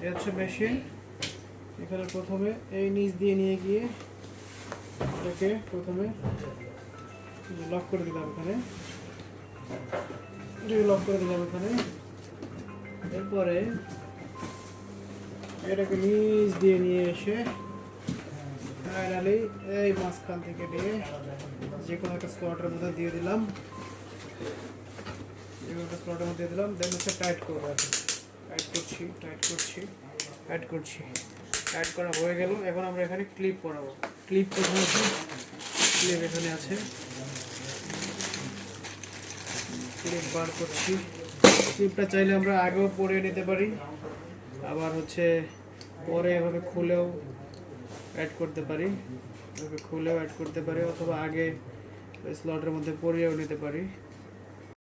এই হচ্ছে মেশিন। এখানে প্রথমে এই নিচ দিয়ে নিয়ে গিয়ে এটাকে প্রথমে লক করে দিলাম এখানে, লক করে দিলাম এখানে। এরপরে এটাকে নিচ দিয়ে নিয়ে এসে ফাইনালি এই মাঝখান থেকে নিয়ে যে কোনো একটা স্লটের মধ্যে দিয়ে দিলাম, যে কোনো একটা স্লটের মধ্যে দিয়ে দিলাম। দেন হচ্ছে টাইট করবো, টাইট করছি টাইট করা হয়ে গেল। এখন আমরা এখানে ক্লিপ করাবো। ক্লিপ প্রথমে ক্লিপ এখানে আছে, ক্লিপ বার করছি। ক্লিপটা চাইলে আমরা আগেও পরিয়ে নিতে পারি, আবার হচ্ছে পরে এভাবে খুলেও অ্যাড করতে পারি, অথবা আগে স্লটের মধ্যে পরিয়েও নিতে পারি।